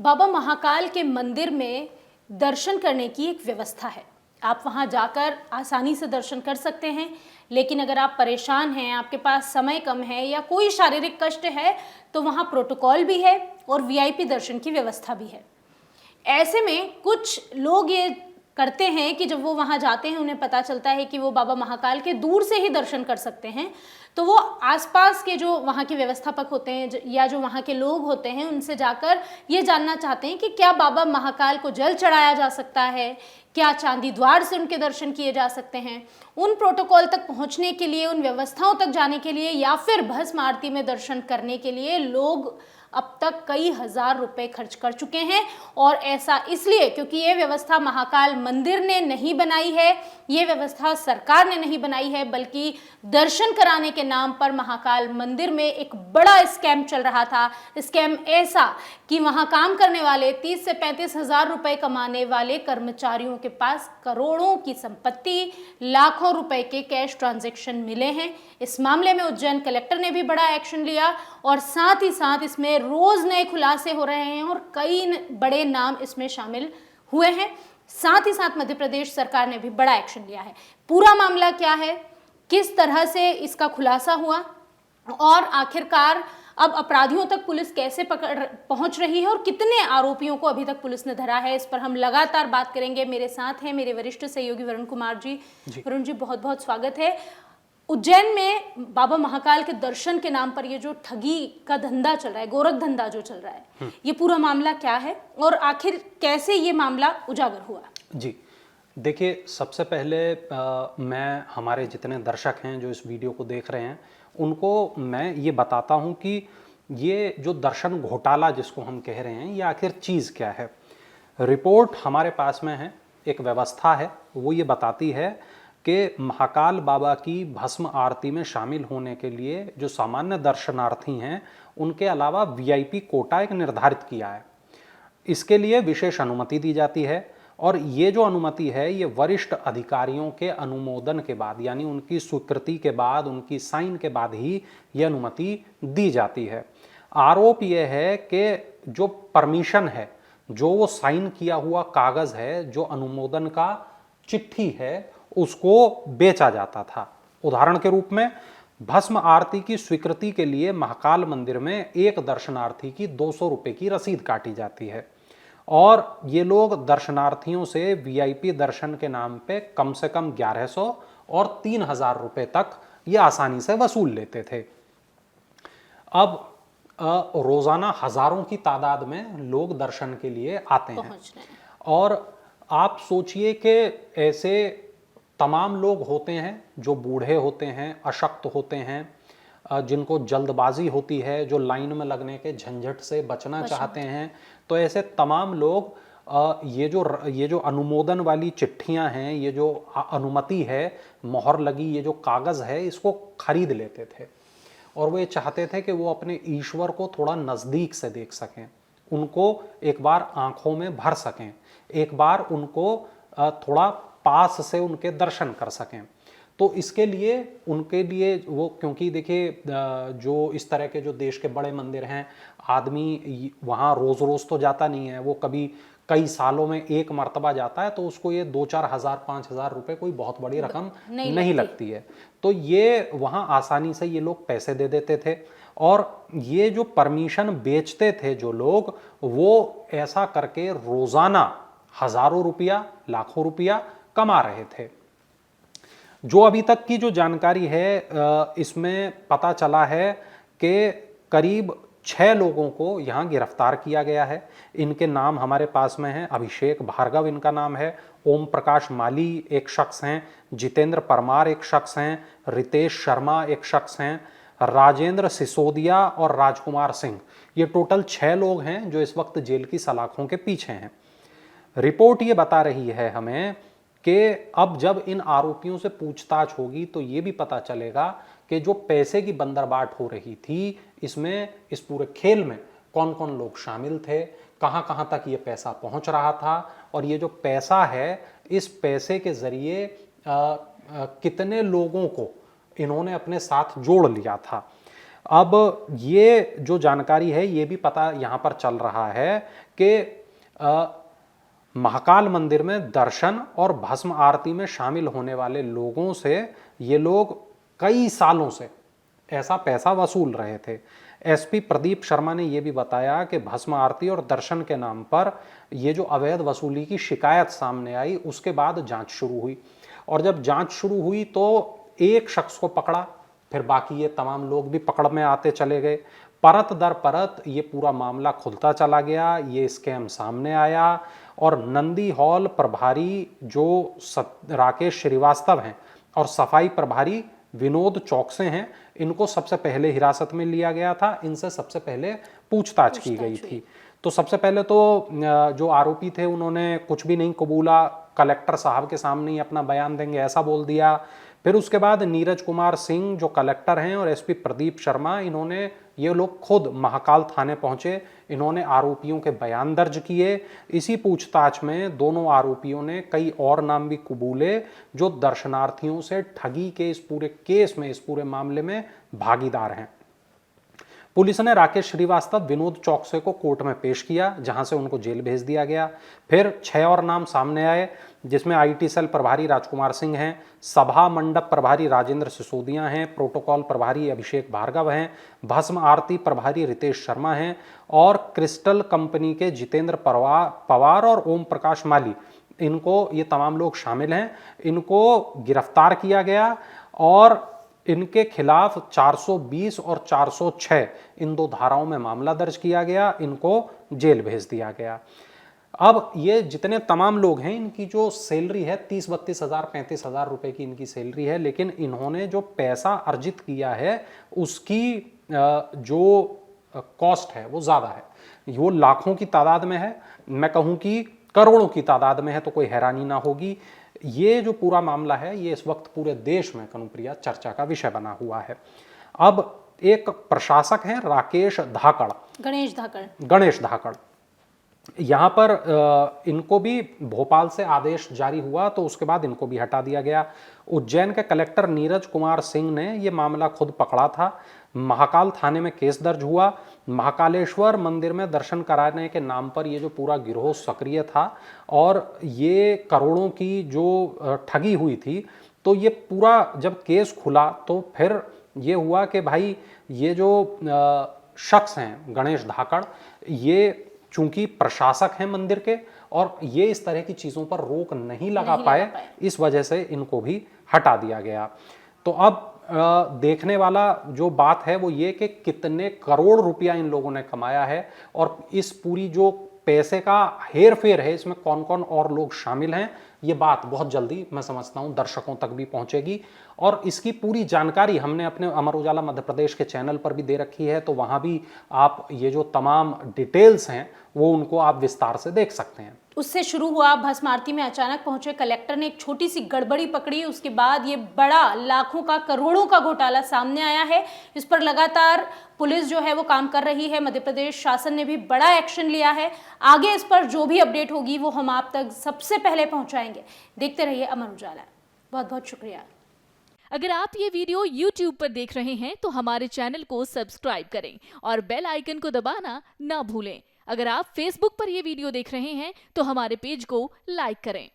बाबा महाकाल के मंदिर में दर्शन करने की एक व्यवस्था है। आप वहां जाकर आसानी से दर्शन कर सकते हैं, लेकिन अगर आप परेशान हैं, आपके पास समय कम है या कोई शारीरिक कष्ट है तो वहां प्रोटोकॉल भी है और वीआईपी दर्शन की व्यवस्था भी है। ऐसे में कुछ लोग ये करते हैं कि जब वो वहाँ जाते हैं, उन्हें पता चलता है कि वो बाबा महाकाल के दूर से ही दर्शन कर सकते हैं, तो वो आसपास के जो वहाँ के व्यवस्थापक होते हैं या जो वहाँ के लोग होते हैं, उनसे जाकर ये जानना चाहते हैं कि क्या बाबा महाकाल को जल चढ़ाया जा सकता है, क्या चांदी द्वार से उनके दर्शन किए जा सकते हैं। उन प्रोटोकॉल तक पहुँचने के लिए, उन व्यवस्थाओं तक जाने के लिए या फिर भस्म आरती में दर्शन करने के लिए लोग अब तक कई हजार रुपए खर्च कर चुके हैं। और ऐसा इसलिए क्योंकि ये व्यवस्था महाकाल मंदिर ने नहीं बनाई है, ये व्यवस्था सरकार ने नहीं बनाई है, बल्कि दर्शन कराने के नाम पर महाकाल मंदिर में एक बड़ा स्कैम चल रहा था। स्कैम ऐसा कि वहां काम करने वाले 30 से 35 हजार रुपए कमाने वाले कर्मचारियों के पास करोड़ों की संपत्ति, लाखों रुपए के कैश ट्रांजैक्शन मिले हैं। इस मामले में उज्जैन कलेक्टर ने भी बड़ा एक्शन लिया और साथ ही साथ इसमें रोज नए खुलासे हो रहे हैं और कई बड़े नाम इसमें शामिल हुए हैं। साथ ही साथ मध्य प्रदेश सरकार ने भी बड़ा एक्शन लिया है। पूरा मामला क्या है, किस तरह से इसका खुलासा हुआ और आखिरकार अब अपराधियों तक पुलिस कैसे पहुंच रही है और कितने आरोपियों को अभी तक पुलिस ने धरा है, इस पर हम लगातार बात करेंगे। मेरे साथ हैं मेरे वरिष्ठ सहयोगी वरुण कुमार जी। वरुण जी, बहुत बहुत स्वागत है। उज्जैन में बाबा महाकाल के दर्शन के नाम पर ये जो ठगी का धंधा चल रहा है, गोरख धंधा जो चल रहा है, ये पूरा मामला क्या है और आखिर कैसे ये मामला उजागर हुआ? जी देखिए, सबसे पहले मैं हमारे जितने दर्शक हैं जो इस वीडियो को देख रहे हैं, उनको मैं ये बताता हूं कि ये जो दर्शन घोटाला जिसको हम कह रहे हैं, ये आखिर चीज़ क्या है। रिपोर्ट हमारे पास में है, एक व्यवस्था है, वो ये बताती है कि महाकाल बाबा की भस्म आरती में शामिल होने के लिए जो सामान्य दर्शनार्थी हैं, उनके अलावा वीआईपी कोटा एक निर्धारित किया है। इसके लिए विशेष अनुमति दी जाती है और ये जो अनुमति है, ये वरिष्ठ अधिकारियों के अनुमोदन के बाद, यानी उनकी स्वीकृति के बाद, उनकी साइन के बाद ही ये अनुमति दी जाती है। आरोप ये है कि जो परमिशन है, जो वो साइन किया हुआ कागज है, जो अनुमोदन का चिट्ठी है, उसको बेचा जाता था। उदाहरण के रूप में भस्म आरती की स्वीकृति के लिए महाकाल मंदिर में एक दर्शनार्थी की 200 रुपए की रसीद काटी जाती है और ये लोग दर्शनार्थियों से वीआईपी दर्शन के नाम पे कम से कम 1100 और 3000 रुपए तक ये आसानी से वसूल लेते थे। अब रोजाना हजारों की तादाद में लोग दर्शन के लिए आते हैं और आप सोचिए कि ऐसे तमाम लोग होते हैं जो बूढ़े होते हैं, अशक्त होते हैं, जिनको जल्दबाजी होती है, जो लाइन में लगने के झंझट से बचना चाहते हैं। तो ऐसे तमाम लोग ये जो अनुमोदन वाली चिट्ठियां हैं, ये जो अनुमति है, मोहर लगी ये जो कागज है, इसको खरीद लेते थे और वो ये चाहते थे कि वो अपने ईश्वर को थोड़ा नजदीक से देख सकें, उनको एक बार आंखों में भर सकें, एक बार उनको थोड़ा पास से उनके दर्शन कर सकें। तो इसके लिए उनके लिए वो, क्योंकि देखिए जो इस तरह के जो देश के बड़े मंदिर हैं, आदमी वहाँ रोज रोज तो जाता नहीं है, वो कभी कई सालों में एक मर्तबा जाता है, तो उसको ये 2-4 हजार 5,000 रुपए कोई बहुत बड़ी रकम नहीं लगती है। तो ये वहाँ आसानी से ये लोग पैसे दे देते थे और ये जो परमिशन बेचते थे जो लोग, वो ऐसा करके रोजाना हजारों रुपया, लाखों रुपया कमा रहे थे। जो अभी तक की जो जानकारी है, इसमें पता चला है कि करीब 6 लोगों को यहाँ गिरफ्तार किया गया है। इनके नाम हमारे पास में हैं। अभिषेक भार्गव इनका नाम है, ओम प्रकाश माली एक शख्स हैं, जितेंद्र परमार एक शख्स हैं, रितेश शर्मा एक शख्स हैं, राजेंद्र सिसोदिया और राजकुमार सिंह। ये टोटल 6 लोग हैं जो इस वक्त जेल की सलाखों के पीछे हैं। रिपोर्ट ये बता रही है हमें कि अब जब इन आरोपियों से पूछताछ होगी तो ये भी पता चलेगा कि जो पैसे की बंदरबाट हो रही थी, इसमें इस पूरे खेल में कौन कौन लोग शामिल थे, कहां कहां तक ये पैसा पहुंच रहा था और ये जो पैसा है, इस पैसे के जरिए कितने लोगों को इन्होंने अपने साथ जोड़ लिया था। अब ये जो जानकारी है ये भी पता यहाँ पर चल रहा है कि महाकाल मंदिर में दर्शन और भस्म आरती में शामिल होने वाले लोगों से ये लोग कई सालों से ऐसा पैसा वसूल रहे थे। एसपी प्रदीप शर्मा ने यह भी बताया कि भस्म आरती और दर्शन के नाम पर ये जो अवैध वसूली की शिकायत सामने आई, उसके बाद जांच शुरू हुई और जब जांच शुरू हुई तो एक शख्स को पकड़ा, फिर बाकी ये तमाम लोग भी पकड़ में आते चले गए। परत दर परत ये पूरा मामला खुलता चला गया, ये स्कैम सामने आया और नंदी हॉल प्रभारी जो राकेश श्रीवास्तव हैं और सफाई प्रभारी विनोद चौकसे हैं, इनको सबसे पहले हिरासत में लिया गया था। इनसे सबसे पहले पूछताछ की गई थी। तो सबसे पहले तो जो आरोपी थे उन्होंने कुछ भी नहीं कबूला, कलेक्टर साहब के सामने ही अपना बयान देंगे ऐसा बोल दिया। फिर उसके बाद नीरज कुमार सिंह जो कलेक्टर हैं और एसपी प्रदीप शर्मा, इन्होंने ये लोग खुद महाकाल थाने पहुंचे, इन्होंने आरोपियों के बयान दर्ज किए। इसी पूछताछ में दोनों आरोपियों ने कई और नाम भी कबूले जो दर्शनार्थियों से ठगी के इस पूरे केस में, इस पूरे मामले में भागीदार हैं। पुलिस ने राकेश श्रीवास्तव, विनोद चौकसे को कोर्ट में पेश किया, जहां से उनको जेल भेज दिया गया। फिर 6 और नाम सामने आए, जिसमें आईटी सेल प्रभारी राजकुमार सिंह हैं, सभा मंडप प्रभारी राजेंद्र सिसोदिया हैं, प्रोटोकॉल प्रभारी अभिषेक भार्गव हैं, भस्म आरती प्रभारी रितेश शर्मा हैं और क्रिस्टल कंपनी के जितेंद्र पवार और ओम प्रकाश माली, इनको ये तमाम लोग शामिल हैं। इनको गिरफ्तार किया गया और इनके खिलाफ 420 और 406 इन 2 धाराओं में मामला दर्ज किया गया, इनको जेल भेज दिया गया। अब ये जितने तमाम लोग हैं, इनकी जो सैलरी है 30-32 हज़ार 35 हज़ार रुपए की इनकी सैलरी है, लेकिन इन्होंने जो पैसा अर्जित किया है उसकी जो कॉस्ट है वो ज़्यादा है, वो लाखों की तादाद में है, मैं कहूँ कि करोड़ों की तादाद में है, तो कोई हैरानी ना होगी। ये जो पूरा मामला है ये इस वक्त पूरे देश में कनुप्रिया चर्चा का विषय बना हुआ है। अब एक प्रशासक हैं राकेश धाकड़, गणेश धाकड़, यहाँ पर इनको भी भोपाल से आदेश जारी हुआ तो उसके बाद इनको भी हटा दिया गया। उज्जैन के कलेक्टर नीरज कुमार सिंह ने ये मामला खुद पकड़ा था। महाकाल थाने में केस दर्ज हुआ। महाकालेश्वर मंदिर में दर्शन कराने के नाम पर ये जो पूरा गिरोह सक्रिय था और ये करोड़ों की जो ठगी हुई थी, तो ये पूरा जब केस खुला तो फिर ये हुआ कि भाई ये जो शख्स हैं गणेश धाकड़, ये चूंकि प्रशासक हैं मंदिर के और ये इस तरह की चीजों पर रोक नहीं लगा पाए, इस वजह से इनको भी हटा दिया गया। तो अब देखने वाला जो बात है वो ये कि कितने करोड़ रुपया इन लोगों ने कमाया है और इस पूरी जो पैसे का हेर फेर है इसमें कौन कौन और लोग शामिल हैं, ये बात बहुत जल्दी मैं समझता हूं दर्शकों तक भी पहुंचेगी। और इसकी पूरी जानकारी हमने अपने अमर उजाला मध्य प्रदेश के चैनल पर भी दे रखी है, तो वहां भी आप ये जो तमाम डिटेल्स हैं वो उनको आप विस्तार से देख सकते हैं। उससे शुरू हुआ, भस्म आरती में अचानक पहुंचे कलेक्टर ने एक छोटी सी गड़बड़ी पकड़ी, उसके बाद ये बड़ा लाखों का करोड़ों का घोटाला सामने आया है। इस पर लगातार पुलिस जो है वो काम कर रही है, मध्य प्रदेश शासन ने भी बड़ा एक्शन लिया है। आगे इस पर जो भी अपडेट होगी वो हम आप तक सबसे पहले पहुंचाएंगे। देखते रहिए अमर उजाला। बहुत बहुत शुक्रिया। अगर आप ये वीडियो YouTube पर देख रहे हैं तो हमारे चैनल को सब्सक्राइब करें और बेल आइकन को दबाना ना भूलें। अगर आप Facebook पर ये वीडियो देख रहे हैं तो हमारे पेज को लाइक करें।